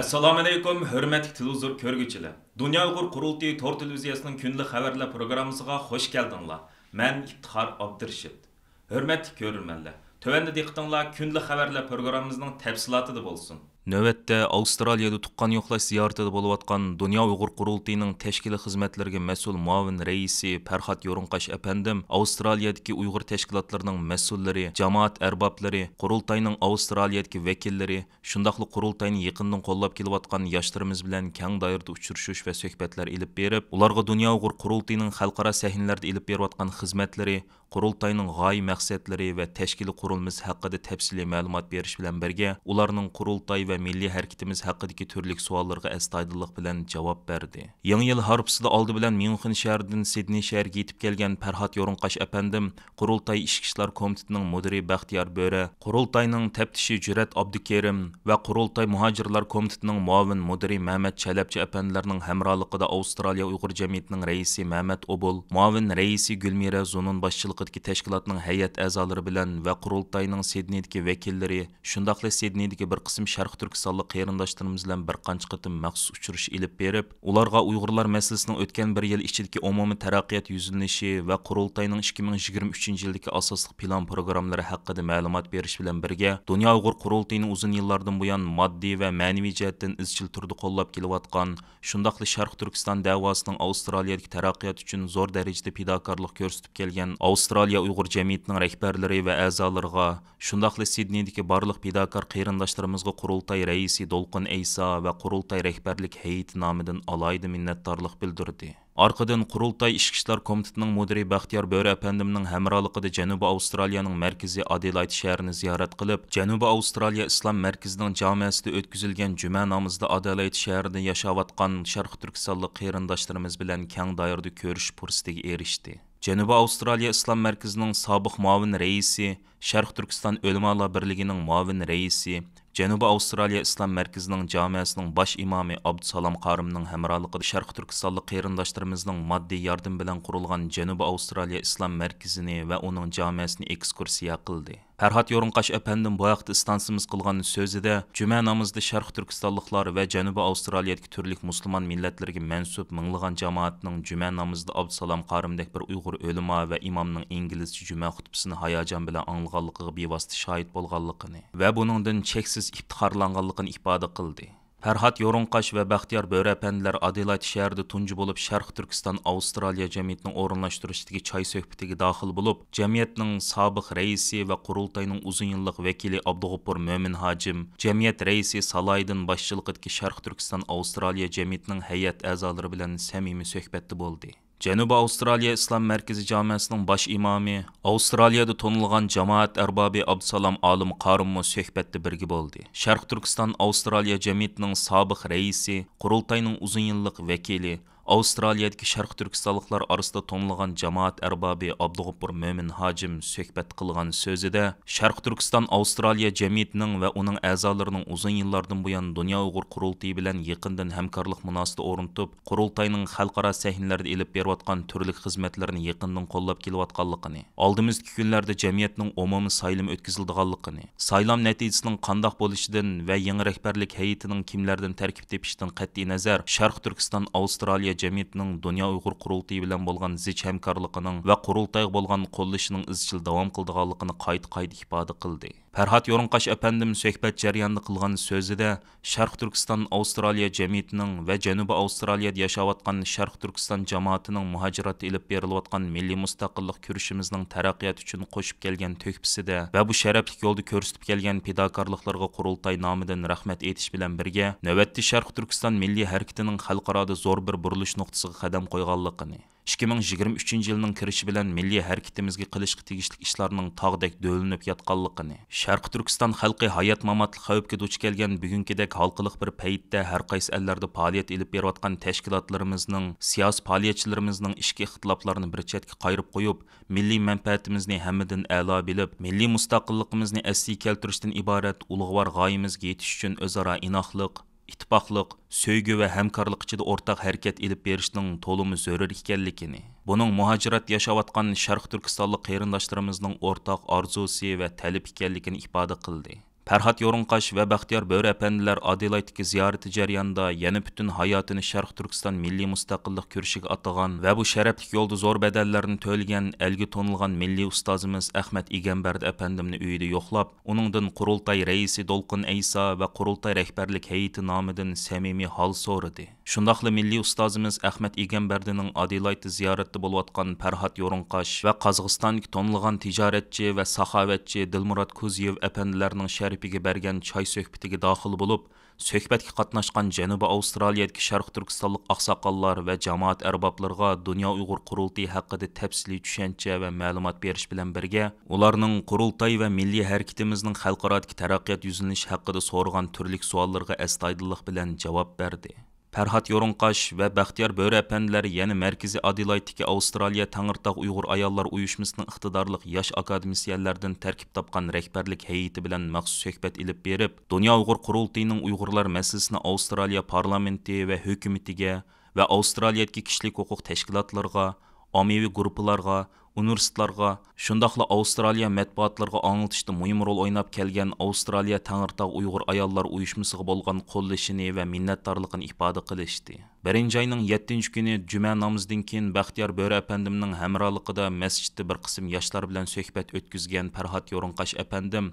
Assalomu alaykum, hurmatli televizor ko'rguvchilar. Dunyo Uyg'ur qurultiyi tor televiziyasining kunlik xabarlar programmasiga xush keldinglar. Men İftixar Abdurashid. Hurmatli ko'ruvchilar, tövəndə diqqətinizlər kunlik xabarlar programmamızın təfsilatı bo'lsin. Növətdə Avstraliyada tuqqan yo'qlash ziyoratida bo'layotgan Dunyo Uyg'ur qurultiyining tashkiliy xizmatlarga mas'ul muavin raisi Farhod Yo'rinqash apandim Avstraliyadagi Uyg'ur tashkilotlarining mas'ullari, jamoat arboblari, qurultayning Avstraliyadagi vakillari, shundaqli qurultayni yaqindan qo'llab kelayotgan yoshlarimiz bilan keng doirada uchrashuv va suhbatlar ilib berib, ularga Dunyo Uyg'ur qurultiyining xalqaro sahnalarda ilib berayotgan xizmatlari, qurultayning g'oya maqsadlari va tashkiliy qurilmasi haqida tafsiliy ma'lumot berish bilan birga, ularning qurultay va milliy harakatimiz haqidagi turli savollarga astoydillik bilan javob berdi. Yangi yil harfsida oldi bilan Myunxen shahridan Sidney shahriga yetib kelgan Farhod Yo'rinqash apandim qurultay ishki ishlar komitetining mudiri Baxtiyor Bo'ra, qurultayning taftishi Jurat Abdukerim va qurultay muhojirlar komitetining muavin mudiri Mehmet Chalabchi apandilarning hamrohligida Avstraliya Uyg'ur jamiyatining raisi Mehmet Obul, muavin raisi Gulmira Zunun boshchiligidagi tashkilotning hay'at a'zolari bilan va qurultayning Sidneydagi vakillari, shundaqla Sidneydagi bir qism Sharq Turkistonlik qarindoshlarimiz bilan bir qancha qitim maxsus uchrashuv ilib berib, ularga Uyg'urlar masalasining o'tgan bir yil ichidagi umumiy taraqqiyot yuzlanishi va qurultayning 2023-yildagi asosli plan programmalari haqida ma'lumot berish bilan birga, Dunyo Uyg'ur qurultayining uzun yillardan buyon moddiy va ma'naviy jihatdan izchil turda qo'llab kelayotgan, shundaqli Sharq Turkiston davosining Avstraliyadagi taraqqiyot uchun zo'r darajada fidokorlik ko'rsatib kelgan Avstraliya Uyg'ur jamiyatining rahbarlari va a'zolariga, shundaqli Sidneydagi barliq fidokor qarindoshlarimizga qurultay raisi Dolqin Eysa va qurultay rahbarlik heyeti nomidan alayda minnatdorlik bildirdi. Arqadan qurultay ishki ishlar komitetining mudiri Baxtiyor Bo'ra apandimning hamrohligida Janubiy Avstraliyaning markaziy Adelaide shahrini ziyorat qilib, Janubiy Avstraliya islom markazining jamiasida o'tkazilgan juma namozida Adelaide shahrida yashayotgan Sharq Turkistonlik qarindoshlarimiz bilan keng doirada ko'rish fursatiga erishdi. Janubiy Avstraliya islom markazining sobiq muavin raisi, Sharq Turkiston ulamolar birligining muavin raisi, Janubiy Avstraliya islom markazining jamiasining bosh imomi Abdusalom Qorimning hamrohligida Sharq Turkistonlik qarindoshlarimizning moddiy yordam bilan qurilgan Janubiy Avstraliya islom markazini va uning jamiasini ekskursiya qildi. Farhod Yo'rinqash apandim bu vaqt istansimiz qilgan so'zida juma namozida Sharq Turkistonliklar va Janubiy Avstraliyadagi turli musulmon millatlarga mansub minglagan jamoatning juma namozida Abdusalom Qorimdek bir Uyg'ur ulamo va imomning inglizcha juma xutbasini hayajon bilan anglaganligiga bevosita shohid bo'lganligini va buningdan cheksiz iftixorlanganligini ifoda qildi. Farhod Yo'rinqash va Baxtiyor Bo'ra apandilar Adelaide shahrida tunji bo'lib Sharq Turkiston Avstraliya jamiyatining o'rinlashtirishidagi choy suhbatiga daxil bo'lib, jamiyatning sobiq raisi va qurultayning uzun yillik vakili Abdug'upur Mo'min Hojim, jamiyat raisi Salaydin boshchiligidagi Sharq Turkiston Avstraliya jamiyatining hay'at a'zolari bilan samimiy suhbatda bo'ldi. Janubiy Avstraliya islom markazi jamiasining bosh imomi, Avstraliyada tonilgan jamoat arbobi Abdusalom Olim Qorimmo suhbatda birga bo'ldi. Sharq Turkiston Avstraliya jamiyatining sobiq raisi, qurultayning uzun yillik vakili, Avstraliyadagi Sharq Turkistonliklar orasida tonilgan jamoat arbobi Abdug'upur Mo'min Hojim suhbat qilgan so'zida, Sharq Turkiston Avstraliya jamiyatining va uning a'zolarining uzun yillardan buyon Dunyo Uyg'ur qurultayi bilan yaqindan hamkorlik munosabati o'rnatib, qurultayning xalqaro sahnalarda ilib berayotgan turli xizmatlarni yaqindan qo'llab kelayotganligini, oldimizgi kunlarda jamiyatning umumiy saylim o'tkaziladiganligini, saylam natijasining qandoq bo'lishidan va yangi rahbarlik hay'atining kimlardan tarkib tepishidan qat'iy nazar, Sharq Turkiston Avstraliya jamiyatining Dunyo Uyg'ur qurultayi bilan bo'lgan zich hamkorligining va qurultayga bo'lgan qo'llashining izchil davom qildiganligini qayta ifoda qildi. Farhod Yo'rinqash apandim suhbat jarayonida qilgan so'zida Sharq Turkiston Avstraliya jamiyatining va Janubiy Avstraliyada yashayotgan Sharq Turkiston jamoatining muhojiratga ilib berilayotgan milliy mustaqillik kurashimizning taraqqiyot uchun qo'shib kelgan to'hfasida va bu sharafli yo'lda ko'rsatib kelgan fidokorliklarga qurultay nomidan rahmat aytish bilan birga, navbatda Sharq Turkiston milliy harakatining xalqaroda zo'r bir burilish nuqtasiga qadam qo'yganligini, 2023-yilning kirishi bilan milliy harakatimizga qilishga tegishli ishlarning tog'dek do'linib yotganligini, Sharq Turkiston xalqi hayot mamotlik xavfga duch kelgan bugünkidek halqiliq bir paytda har qaysi ellarda faoliyat ilib berayotgan tashkilotlarimizning, siyosiy faoliyatchilarimizning ishki ixtiloflarini bir chetga qayirib qo'yib, milliy manfaatimizni hammadan a'lo bilib, milliy mustaqilligimizni asliga keltirishdan iborat ulug'vor g'oyamizga yetish uchun o'zaro inoqlik, ittifoqlik, söygü va hamkorlik ichida o'rtaq harakat ilib berishning to'limi zarur ekanligini, buning muhojirat yashayotgan Sharq Turkistonlik qarindoshlarimizning o'rtaq orzusi va talab ekanligini ifoda qildi. Farhod Yo'rinqash va Baxtiyor Bo'ri әпәнделәр Adelaydagi ziyarati jarayonida yana butun hayotini Sharq Turkiston milliy mustaqillik kurishiga atagan va bu sharafli yo'lda zo'r badallarni to'lagan elgi tonilgan milliy ustozimiz Ahmad Egambardi әпәндimni uyida yo'qlab, uningdan qurultay raisi Dolqin Aysa va qurultay rahbarlik heyeti nomidan samimiy hol so'radi. Shundaqla milliy ustozimiz Ahmad Egambardining Adelaydda ziyoratda bo'layotgan Farhod Yo'rinqash va Qozog'istondagi tonilgan tijoratchi va saxovatchi Dilmurod Kuziyev әпәнделәрнең sharifiga bergan choy suhbatiga daxil bo'lib, suhbatga qatnashgan Janubiy Avstraliyadagi Sharq Turkistonlik oqsoqollar va jamoat arboblarga Dunyo Uyg'ur qurultayi haqida tafsiliy tushuncha va ma'lumot berish bilan birga, ularning qurultay va milliy harakatimizning xalqarodagi taraqqiyot yuzlanishi haqida so'rgan turli savollarga astoydillik bilan javob berdi. Farhod Yo'rinqash va Baxtiyor Bo'ri әпәнделәр yana Markaziy Adelaiddagi Avstraliya Tangirtog' Uyg'ur ayollar uyushmasining iqtidorli yosh akademisyenlardan tarkib topgan rahbarlik heyeti bilan maxsus suhbat ilib berib, Dunyo Uyg'ur qurultayining Uyg'urlar masalasini Avstraliya parlamenti va hukumatiga va Avstraliyadagi kishilik huquq tashkilotlarga, ommaviy guruhlarga, universitetlarga, shundaqla Avstraliya matbuotlarga anglitishda muhim rol o'ynab kelgan Avstraliya Tangirtog' Uyg'ur ayollar uyushmasiga bo'lgan qo'llashini va minnatdorligini ifoda qilishdi. 1-oyning 7-kuni juma namozidan keyin Baxtiyor Bo'ri әпәндimning hamrohligida masjidda bir qism yoshlar bilan suhbat o'tkazgan Farhod Yo'rinqash әпәндим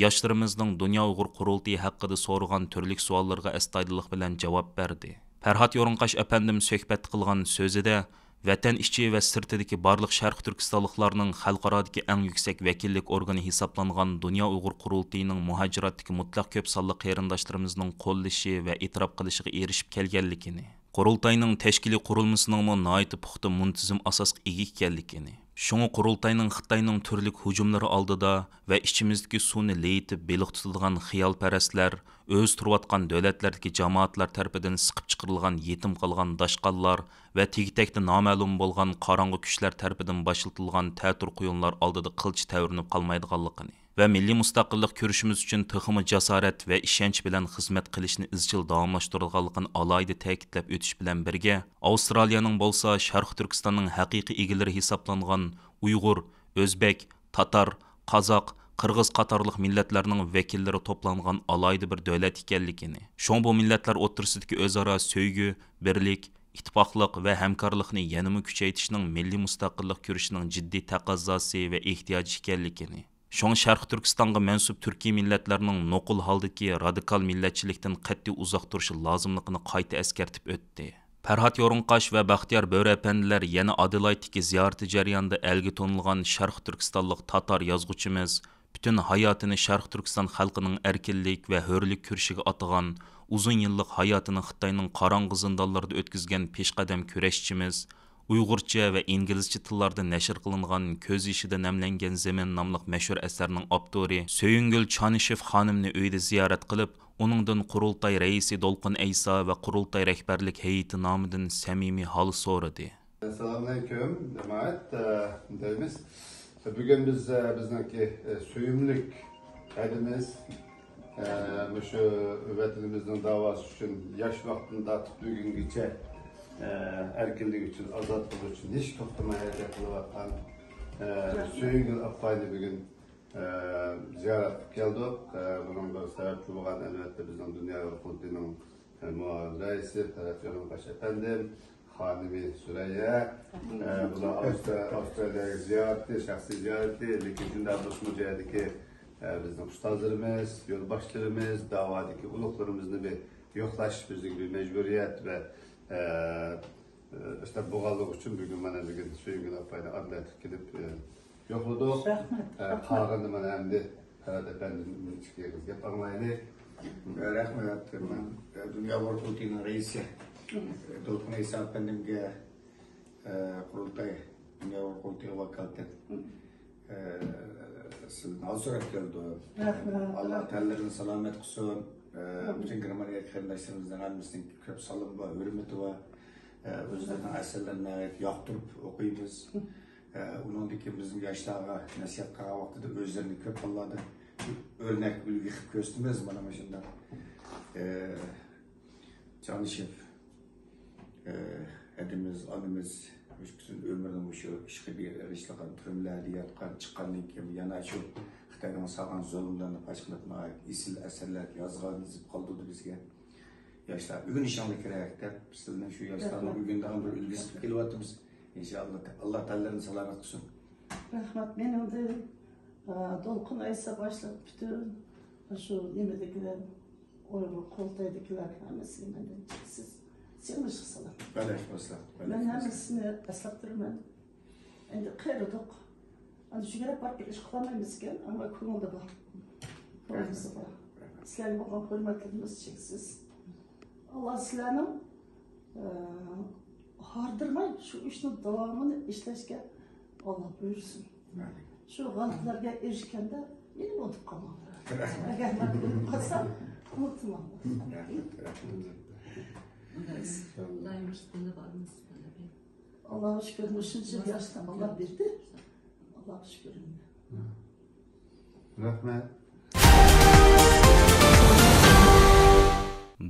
yoshlarimizning Dunyo Uyg'ur qurultayi haqida so'rgan turli savollarga astoydillik bilan javob berdi. Farhod Yo'rinqash әпәндим suhbat qilgan so'zida Vatan ichi va sirtidagi barliq Sharq Turkistonliklarning xalqarodagi eng yuksak vakillik organi hisoblangan Dunyo Uyg'ur qurultayining muhojiratdagi mutlaq ko'p sonli qarindoshlarimizning qo'llashi va e'tirof qilishiga erishib kelganligini, qurultayning tashkiliy qurilmasining nihoyat puxta muntazam asosga ega ekanligini, shunga qurultayning Xitoyning turli hujumlari oldida va ichimizdagi suvni leyitib beliq tutilgan xiyolparastlar, o'z turayotgan davlatlardagi jamoatlar tarafidan siqib chiqarilgan yetim qolgan dashqonlar va tegitakda noma'lum bo'lgan qorong'u kuchlar tarafidan boshiltilgan ta'tir quyunlar oldida qilch tavrinib qolmaydiganligini va milliy mustaqillik kurashimiz uchun texmi jasorat va ishonch bilan xizmat qilishni izchil davomlashtirganligini alohida ta'kidlab o'tish bilan birga, Avstraliyaning bo'lsa Sharq Turkistonning haqiqiy egalari hisoblangan Uyg'ur, O'zbek, Tatar, Qozoq, Qirg'iz qatorliq millatlarning vakillari to'plangan alohida bir davlat ekanligini, shun bu millatlar o'rtasidagi o'zaro sevgi, birlik, ittifoqlik va hamkorlikni yanada kuchaytirishning milliy mustaqillik kurishining jiddiy taqozosi va ehtiyoji ekanligini, shun Sharq Turkistonga mansub turkiy millatlarning nuqul holdagi radikal millatchilikdan qat'iy uzoq turishi lozimligini qayta eskartib o'tdi. Farhod Yo'rinqash va Baxtiyor Bo'ri әпәнделәр yana Adelaiddagi ziyorati jarayonida elga to'nilgan Sharq Turkistonlik Tatar yozuvchimiz bütün hayotini Sharq Turkiston xalqining erkinlik va hurlik kurishiga atagan, uzun yillik hayotini Xitoyning qorong'u zindonlarida o'tkazgan peshqadam kurashchimiz, Uyg'urcha va inglizcha tillarda nashr qilingan Ko'z ishida namlangan zamin nomli mashhur asarning avtori So'yingul Chanishev xonimni uyida ziyorat qilib, uningdan qurultay raisi Dolqin Aysa va qurultay rahbarlik heyeti nomidan samimiy hol so'radi. Assalomu alaykum, jamoat. Deymiz. Bugün biz bizniki suyumlik hadimiz şu vatanimizin davası için yaş vaktinde bugünküçe erkinlik için, azadlık için hiç toxtamaya yapılan So'yingul apayni bugün ziyaret geldik. Bunun da sebepli olan elbette bizden Dünya Qurultayı'nın reisi Farhod Yo'rinqash әпәндим, Hanimi Süreyya, bu da Avustralya'ya ziyareti, şahsi ziyareti, lekin şimdi bu cihadaki bizim ustazlarımız, yolbaşlarımız, davadaki uluklarımızı bir yoklaş, bizim bir mecburiyet ve işte bu galık için bugün bana bugün So'yingul apayni adliyaga gidip yokladık. Qağını bana hem de Farhod әпәндim'in çıkıyoruz. Gap anlayın. Rahmat, ben Dünya Qurultayı'nın reisi Dolqin Aysa әпәндимге qurultay Dünya Qurultayı vakaleten sizden hazır geldi. Allah Teala'nın selamet kılsın. Bütün Germaniya kardeşlerimizden almışsın köp salım var, hürmeti var. Özlerinin eserlerine yaktırıp okuyumuz. Onundaki bizim yaşlara nasihat kara vaxtıda özlerini köp Allah'da örnek bilgi göstermez bana başında. Chanishev edimiz, anımız, bütün ömrünün şu işe bir erişliğin tümleri yapkan çıkanlık gibi yana şu Xitoyning salgan zulmlarni fosh qilib, esil asarlar yozgan, yozib qoldirdi bizga. Yoshlar bugun ishonli kerak deb sizning shu yoshlarning bugundan bir ulgisi kelyapmiz. İnşallah Allah Teala'nın selamet olsun. Rahmat, benim de Dolkun Aysa başladı bütün şu yemedekiler, Uygur Koltay'dakiler hemesini benden siz sevmiş kısalar. Ben hemesini eslattırmam. Şimdi kıyırdık. Hani şu yere park iş kılamaymışken ama kurulda var. Kurulması var. Sizlerle olan hürmetlerimiz çeksiz. Allah sizlerinin hardırmay şu işin devamını işleşke Allah buyursun. Şu gantlarga erişkende benim otup kalmam. Eğer ben otup kalsam unutmam. Allah'a şükür, müşinci yaşta Allah verdi. Allah'a şükür. Rahmet.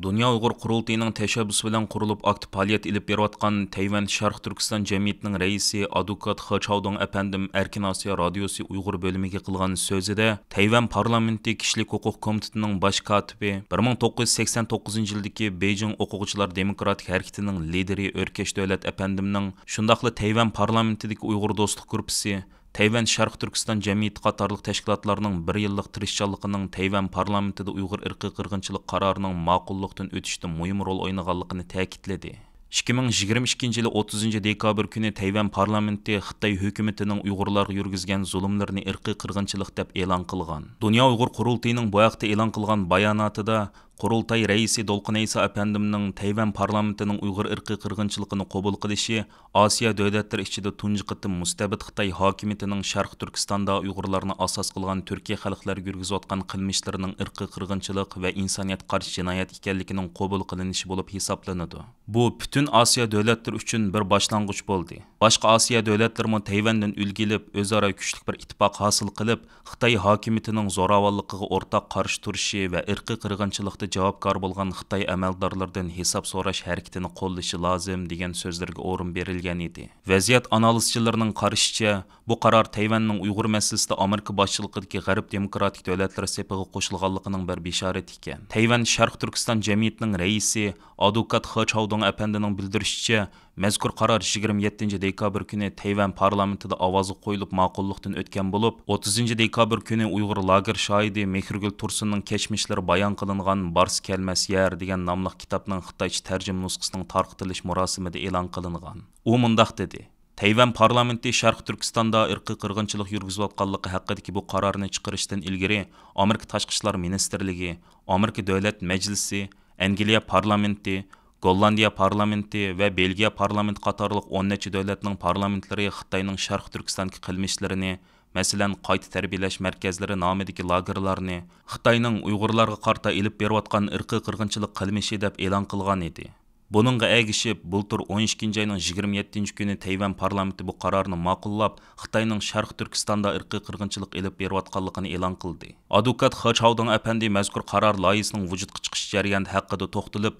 Dünya Uyghur Qurultayının təşəbbüsü bilan qurulub aktiv fəaliyyət elib beriyotqan Tayvan Şərq Türkistan Cəmiyyətinin rəisi Adukat Xaçaodong əpəndim Erkin Asiya Radiosu Uyghur bölümüge qılğan sözüdə Tayvan Parlamenti Kişilik Hüquq Komitetinin baş katibi 1989 yıldaki Beijing Oquvchilar Demokratik Hareketining lideri Örkeş Dövlət əpəndimning şundaqla Tayvan Parlamentidagi Uyghur Dostluq Gruppasi Tayvan Şərq Türkistan Cəmiyyəti qatarlıq təşkilatlarının bir yıllıq tirişçanlığının Tayvan parlamentida Uyghur irqi qırğınçılıq qararının maqulluqdan ötüşdə mühim rol oynağanlığını təkidlədi. 2022 yılı 30 dekabr günü Tayvan parlamenti Xitay hökumətinin Uyghurlarga yürgüzgən zulümlərini irqi qırğınçılıq deb e'lon qilgan. Dünya Uyghur Qurultayının bu haqda e'lon qilgan bayonotida Qurultay raisi Dolqun Aysa әпәндімнің Tayvan parlamentinin Uyghur irqi qırğınçılığını qabul qilishi Asiya dövlətləri içində tunji qitim mustabid Xitay hakimiyyətinin Şərq Türkistanda Uyghurlarni asos qilgan Türkiye xalqlari yurgizayotgan qilmishlarining irqi qırğınçılıq və insoniyat qarshi jinoyat ekanligining qabul qilinishi bo'lib hisoblanadi. Bu bütün Asiya dövlətləri üçün bir başlanğıç bo'ldi. Boshqa Asiya dövlətləri Tayvandan ulgilib, o'zaro kuchli bir ittifoq hosil qilib, Xitay hakimiyyətining zo'ravonligiga o'rtaq qarshi turishi va irqi qirg'inchilikda javobgar bo'lgan Xitoy amaldorlaridan hisob so'rash harakatini qo'llashi lozim degan so'zlarga o'rin berilgan edi. Vaziyat analizchilarining qarashicha, bu qaror Tayvanning Uyg'ur masalasida Amerika boshchiligidagi G'arb demokratik davlatlari sepiga qo'shilganligining bir bishorati ekan. Tayvan Sharq Turkiston jamiyatining raisi Adukat Xaçaodong әпәндінің bildirishicha, mazkur qaror 27 dekabr kuni Tayvan parlamentida ovozi qo'yilib ma'qullikdan o'tgan bo'lib, 30 dekabr kuni Uyg'ur lager shoidi Mehrgul Tursunning kechmishlari bayon qilingan Bars kelmas yer degan nomli kitobning xitoycha tarjima nusxasining tarqatilish marosimida e'lon qilingan. U mundaq dedi: Tayvan parlamenti Şərq Türkistanda irqi qırğınçılıq yurgizayotganligi haqidagi bu qarorni chiqarishdan ilgari Amerika Tashqi ishlar ministrligi, Amerika Davlat Majlisi, Angliya parlamenti, Gollandiya parlamenti va Belgiya parlamenti qatorliq 10 necha davlatning parlamentlari Xitoyning Sharq Turkistondagi qilmishlarini, masalan, qayta tarbiyalash markazlari nomidagi lagerlarni Xitoyning Uyg'urlarga qarta elib berayotgan irqi qirg'inchilik qilmishi deb e'lon qilgan edi. Buningga egishib, bultur 12 ayning 27 kuni Tayvan parlamenti bu qarorni ma'qullab, Xitoyning Sharq Turkistonda irqi qirg'inchilik elib berayotganligini e'lon qildi. Adukat Xaçaodong әпәнди mazkur qaror loyihasining vujudga chiqish jarayoni haqida to'xtalib,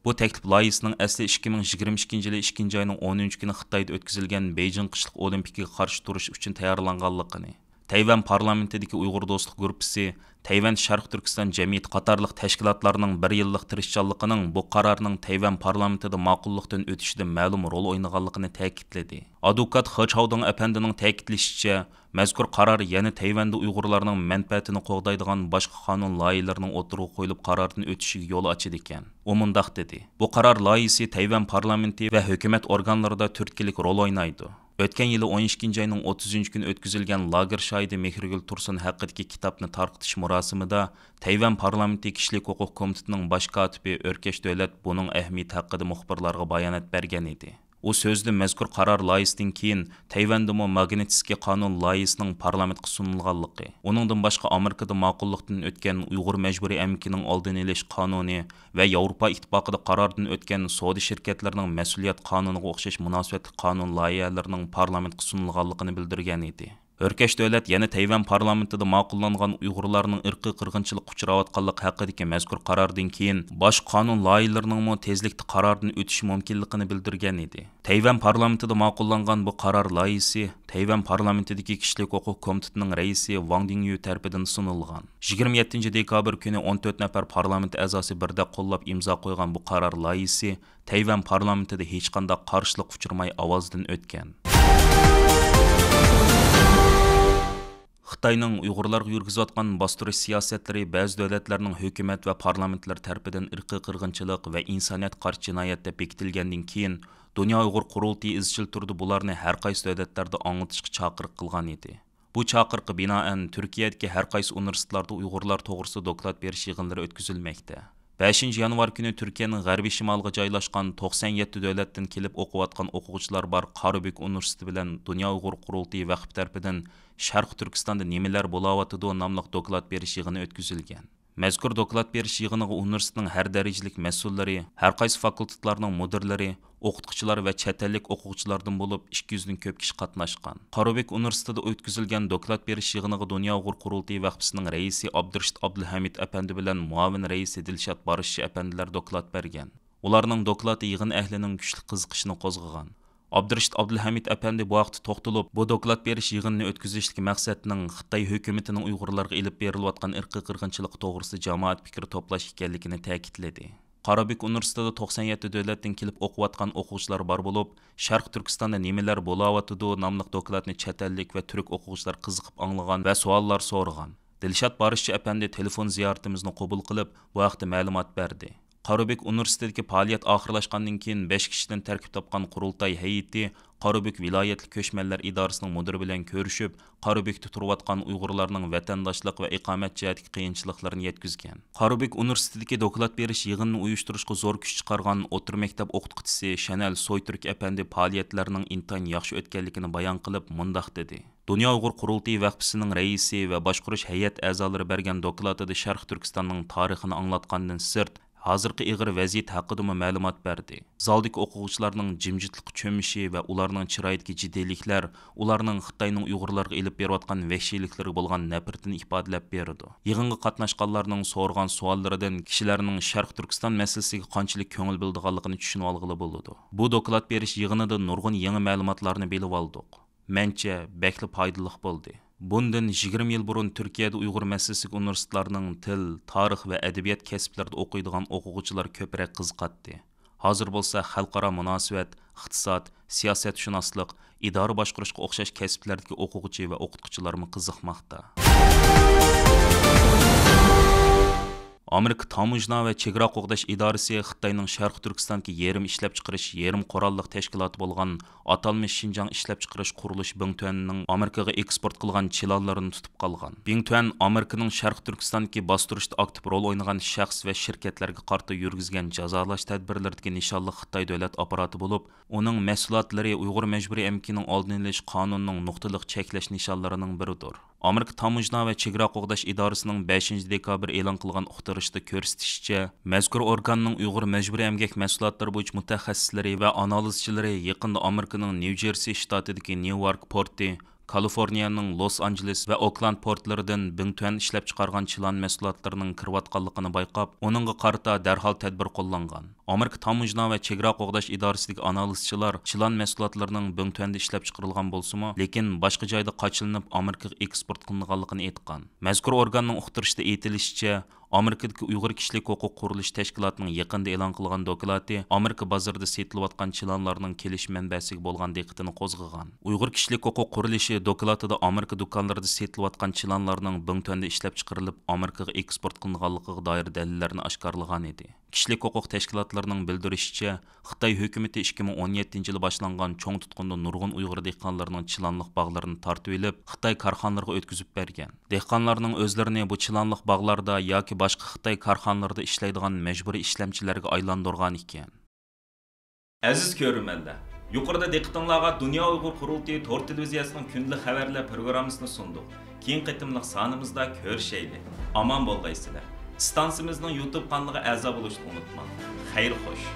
bu taklif loyihasining asli 2022 yılı 2 ayning 10 kuni Xitoyda o'tkazilgan Beijing qishliq olimpiyasiga qarshi turish uchun tayyorlanganligini, Tayvan parlamentidagi Uyg'ur do'stlik guruhi, Tayvan Sharq Turkiston jamiyati qatorliq tashkilotlarning bir yillik tirishchanligining bu qarorning Tayvan parlamentida ma'qullikdan o'tishida ma'lum rol o'ynaganligini ta'kidladi. Adukat Xaçaodong әпәндінің ta'kidlashicha, mazkur qaror yana Tayvanda Uyg'urlarning manfaatini qo'g'daydigan boshqa qonun loyihalarining o'tirg'i qo'yilib qarordan o'tishiga yo'l ochadi ekan. U mundaq dedi: Bu qaror loyihasi Tayvan parlamenti va hukumat organlarida turtkilik rol o'ynaydi. Ötken yılı 12 ayının 30 gün ötküzülgen lager şahidi Mehrgul Tursun haqidagi kitobni tarqitish marosimida Tayvan parlamenti Kişilik Hüquq Komitetinin baş katibi Örkeş Dövlət bunun ahamiyati haqida muxbirlarga bayonot bergan edi. U so'zda mazkur qaror loyihasidan keyin Tayvanda Magnitskiy qonun loyihasining parlamentga sunilganligi, uningdan boshqa Amerikada ma'qullikdan o'tgan Uyg'ur majburiy emkining oldini olish qonuni va Yevropa ittifoqida qarordan o'tgan savdo shirkatlarining mas'uliyat qonuniga o'xshash munosabatli qonun loyihalarining parlamentga sunilganligini bildirgan edi. Өркеш dövlət yana Tayvan parlamentida ma'qullangan Uyg'urlarning irqiy qirg'inchilik uchrayotganligi haqidagi mazkur qarordan keyin bosh qonun loyihalarining tezlikda qarordan o'tishi mumkinligini bildirgan edi. Tayvan parlamentida ma'qullangan bu qaror loyihasi Tayvan parlamentidagi kishilik huquq komitetining raisi Wang Dingyu tarafidan sunilgan. 27 dekabr kuni 14 nafar parlament a'zosi birda qo'llab imzo qo'ygan bu qaror loyihasi Tayvan parlamentida hech qanday qarshilik uchirmay ovozdan o'tgan. Xitoyning Uyg'urlarga yurgizayotgan bostirish siyosatlari ba'zi davlatlarning hukumat va parlamentlar tarafidan irqiy qirg'inchilik va insoniyat qarshi jinoyat deb bekitilgandan keyin Dunyo Uyg'ur qurultiyi izchil turdi bularni har qaysi davlatlarda anglitishga chaqiriq qilgan edi. Bu chaqiriqqa binoan Turkiyadagi har qaysi universitetlarda Uyg'urlar to'g'risida doklad berish yig'inlari o'tkazilmoqda. 5 yanvar kuni Turkiyaning g'arbiy shimoliga joylashgan 97 davlatdan kelib o'qiyotgan o'quvchilar bor Qorabük universiteti bilan Dunyo Uyg'ur qurultiyi vaqf tarafidan Sharq Turkistonda nimalar bo'layotidi nomli doklad berish yig'ini o'tkazilgan. Mazkur doklad berish yig'iniga universitetning har darajalik mas'ullari, har qaysi fakultetlarning mudirlari, o'qituvchilar va chet ellik o'quvchilardan bo'lib 200 dan ko'p kishi qatnashgan. Qorabük universitetida o'tkazilgan doklad berish yig'iniga Dunyo Uyg'ur qurultiyi vaqfisining raisi Abdurshid Abdulhamid apandi bilan muavin raisi Dilshod Barishchi apandilar doklad bergan. Ularning dokladi yig'in ahlining kuchli qiziqishini qo'zg'agan. Abdurshid Abdulhamid apandi bu vaqtda to'xtalib, bu doklad berish yig'inini o'tkazishlik maqsadining Xitoy hukumatining Uyg'urlarga ilib berilayotgan irqiy qirg'inchilik to'g'risida jamoat fikri to'plash ekanligini ta'kidladi. Qorabük universitetida 97 davlatdan kelib o'qiyotgan o'quvchilar bor bo'lib, Sharq Turkistonda nimalar bo'layotidi nomli dokladni chet ellik va turk o'quvchilar qiziqib anglagan va savollar so'ragan. Dilshod Barishchi apandi telefon ziyoratimizni qabul qilib, bu haqda ma'lumot berdi. Qorabük universitetidagi faoliyat oxirlashgandan keyin 5 kishidan tarkib topgan qurultay hay'ati Qorabük viloyatli ko'chmanlar idorasining mudiri bilan ko'rishib, Qorabükda turayotgan Uyg'urlarning vatandoshlik va iqomat jihatidagi qiyinchiliklarini yetkazgan. Qorabük universitetidagi doklad berish yig'inini uyushtirishga zo'r kuch chiqargan o'tir maktab o'qituvchisi Shanal Soyturk apandi faoliyatlarining intayin yaxshi o'tganligini bayon qilib, mundaq dedi. Dunyo Uyg'ur qurultiyi vaqfisining raisi va boshqarish hay'at a'zolari bergan dokladida Sharq Turkistonning tarixini anglatgandan sirt hozirgi ig'ir vaziyat haqida ma'lumot berdi. Zaldagi o'quvchilarning jimjitlik cho'mishi va ularning chiroyidagi jiddiyliklar, ularning Xitoyning Uyg'urlarga ilib berayotgan vahshiyliklariga bo'lgan nafratini ifodalab berdi. Yig'inga qatnashganlarning so'rgan savollaridan kishilarning Sharq Turkiston masalasiga qanchalik ko'ngil bildiganligini tushunib olg'ili bo'ldi. Bu doklad berish yig'inida nurg'un yangi ma'lumotlarni bilib oldik. Mencha bekli foydali bo'ldi. Bundan 20 yil burun Turkiyada Uyg'ur masalasiga universitetlarning til, tarix va adabiyot kasblarida o'qiydigan o'quvchilar ko'proq qiziqadi. Hozir bo'lsa xalqaro munosabat, iqtisod, siyosatshunoslik, idora boshqarishga o'xshash kasblardagi o'quvchi va o'qituvchilarmi qiziqmoqda. Amerika Tamujna va Chegara qo'g'dash idorasi Xitoyning Sharq Turkistondagi yerim ishlab chiqarish, yerim qurolliq tashkiloti bo'lgan atalmish Xinjiang ishlab chiqarish qurilish Bingtuanning Amerikaga eksport qilgan chilonlarini tutib qolgan. Bingtuan Amerikaning Sharq Turkistondagi bostirishda aktiv rol o'ynagan shaxs va shirkatlarga qarshi yurgizgan jazolash tadbirlaridagi nishonli Xitoy davlat apparati bo'lib, uning mahsulotlari Uyg'ur majburiy emkining oldini olish qonunining nuqtaliq cheklash nishonlarining biridir. Amerika Tamujna va Chegara qo'g'dash idorasining 5 dekabr e'lon qilgan uqtirishda ko'rsatishicha, mazkur organning Uyg'ur majburiy emgak mahsulotlari bo'yicha mutaxassislari va analizchilari yaqinda Amerikaning New Jersey shtatidagi Newark porti, Kaliforniyaning Los Angeles va Oakland portlaridan Bingtuan ishlab chiqargan chilon mahsulotlarining kirayotganligini bayqab, uningga qarata darhol tadbir qo'llangan. Amerika Tamujna va Chegara qo'g'dash idorasidagi analizchilar chilon mahsulotlarining Bingtuanda ishlab chiqarilgan bo'lsa-mu, lekin boshqa joyda qochilinib Amerikaga eksport qilinganligini aytgan. Mazkur organning uqtirishda aytilishicha, Amerikadagi Uyg'ur kishilik huquq qurilish tashkilotining yaqinda e'lon qilgan doklati Amerika bozorida setilayotgan chilonlarning kelish manbasiga bo'lgan diqqatini qo'zg'agan. Uyg'ur kishilik huquq qurilishi doklatida Amerika do'konlarida setilayotgan chilonlarning Bingtuanda ishlab chiqarilib Amerikaga eksport qilinganligiga doir dalillarni oshkorlagan edi. Kishilik huquq tashkilotlarining bildirishicha, Xitoy hukumatı 2017-yili boshlangan cho'ng tutqunda nurg'un Uyg'ur dehqonlarining chilonliq bog'larini tortib olib, Xitoy korxonalarga o'tkazib bergan. Dehqonlarning o'zlarini bu chilonliq bog'larda yoki boshqa Xitoy korxonalarida ishlaydigan majburiy ishlamchilarga aylantirgan ekan. Aziz ko'ruvchilar, yuqorida diqqatingizga Dunyo Uyg'ur qurultiyi to'r televiziyasining kundalik xabarlar programmasini sundik. Keyin qitimliq sonimizda ko'rishaylik. Omon bo'lgaysizlar. Stansimizning YouTube kanaliga a'zo bo'lishni unutmang. Xayr xo'sh.